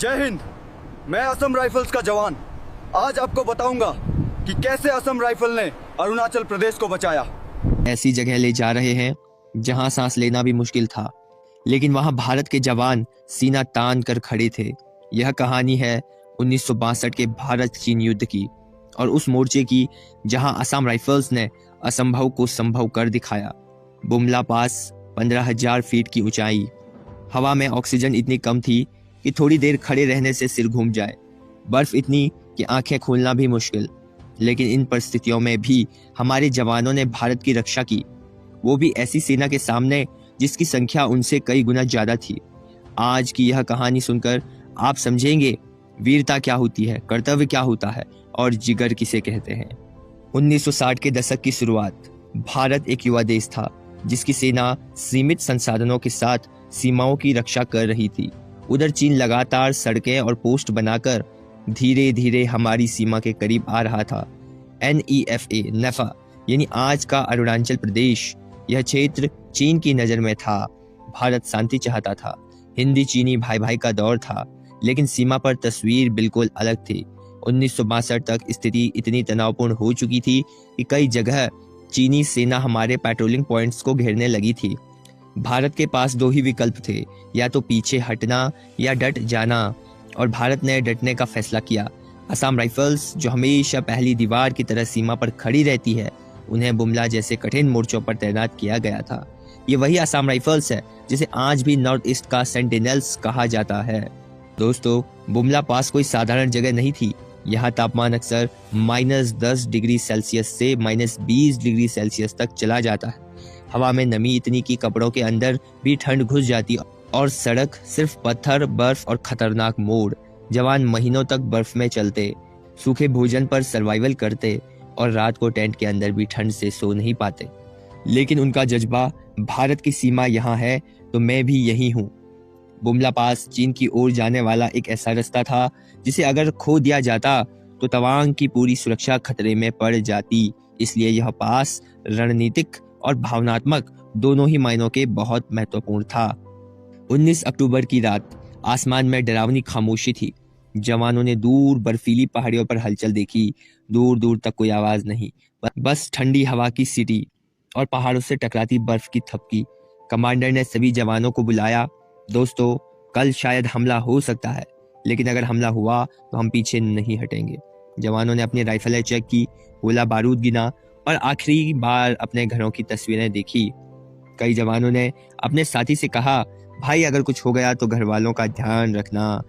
जय हिंद। मैं असम राइफल्स का जवान। आज आपको बताऊंगा कि कैसे असम राइफल ने अरुणाचल प्रदेश को बचाया। ऐसी जगह ले जा रहे हैं जहां सांस लेना भी मुश्किल था, लेकिन वहां भारत के जवान सीना तान कर खड़े थे। यह कहानी है 1962 के भारत चीन युद्ध की और उस मोर्चे की जहां असम राइफल्स ने असंभव को संभव कर दिखाया। बुमला पास 15,000 फीट की ऊंचाई, हवा में ऑक्सीजन इतनी कम थी कि थोड़ी देर खड़े रहने से सिर घूम जाए, बर्फ इतनी कि आंखें खोलना भी मुश्किल। लेकिन इन परिस्थितियों में भी हमारे जवानों ने भारत की रक्षा की, वो भी ऐसी सेना के सामने जिसकी संख्या उनसे कई गुना ज्यादा थी। आज की यह कहानी सुनकर आप समझेंगे वीरता क्या होती है, कर्तव्य क्या होता है और जिगर किसे कहते हैं। 1960 के दशक की शुरुआत। भारत एक युवा देश था जिसकी सेना सीमित संसाधनों के साथ सीमाओं की रक्षा कर रही थी। उधर चीन लगातार सड़कें और पोस्ट बनाकर धीरे धीरे हमारी सीमा के करीब आ रहा था। नेफा यानी आज का अरुणाचल प्रदेश, यह क्षेत्र चीन की नजर में था। भारत शांति चाहता था, हिंदी चीनी भाई भाई का दौर था, लेकिन सीमा पर तस्वीर बिल्कुल अलग थी। 1962 तक स्थिति इतनी तनावपूर्ण हो चुकी थी कि कई जगह चीनी सेना हमारे पेट्रोलिंग पॉइंट्स को घेरने लगी थी। भारत के पास दो ही विकल्प थे, या तो पीछे हटना या डट जाना, और भारत ने डटने का फैसला किया। असम राइफल्स, जो हमेशा पहली दीवार की तरह सीमा पर खड़ी रहती है, उन्हें बुमला जैसे कठिन मोर्चों पर तैनात किया गया था। ये वही असम राइफल्स है जिसे आज भी नॉर्थ ईस्ट का सेंटिनल्स कहा जाता है। दोस्तों, बुमला पास कोई साधारण जगह नहीं थी। यहाँ तापमान अक्सर -10 डिग्री सेल्सियस से -20 डिग्री सेल्सियस तक चला जाता है। हवा में नमी इतनी कि कपड़ों के अंदर भी ठंड घुस जाती, और सड़क सिर्फ पत्थर, बर्फ और खतरनाक मोड़। जवान महीनों तक बर्फ में चलते, सूखे भोजन पर सर्वाइवल करते और रात को टेंट के अंदर भी ठंड से सो नहीं पाते। लेकिन उनका जज्बा, भारत की सीमा यहाँ है तो मैं भी यही हूँ। बुमला पास चीन की ओर जाने वाला एक ऐसा रास्ता था जिसे अगर खो दिया जाता तो तवांग की पूरी सुरक्षा खतरे में पड़ जाती। इसलिए यह पास रणनीतिक और भावनात्मक दोनों ही मायनों के बहुत महत्वपूर्ण था। 19 अक्टूबर की रात आसमान में डरावनी खामोशी थी। जवानों ने दूर बर्फीली पहाड़ियों पर हलचल देखी। दूर दूर तक कोई आवाज नहीं, बस ठंडी हवा की सीटी और पहाड़ों से टकराती बर्फ की थपकी। कमांडर ने सभी जवानों को बुलाया। दोस्तों, कल शायद हमला हो सकता है, लेकिन अगर हमला हुआ तो हम पीछे नहीं हटेंगे। जवानों ने अपनी राइफलें चेक की, गोला बारूद गिना और आखिरी बार अपने घरों की तस्वीरें देखी। कई जवानों ने अपने साथी से कहा, भाई अगर कुछ हो गया तो घर वालों का ध्यान रखना।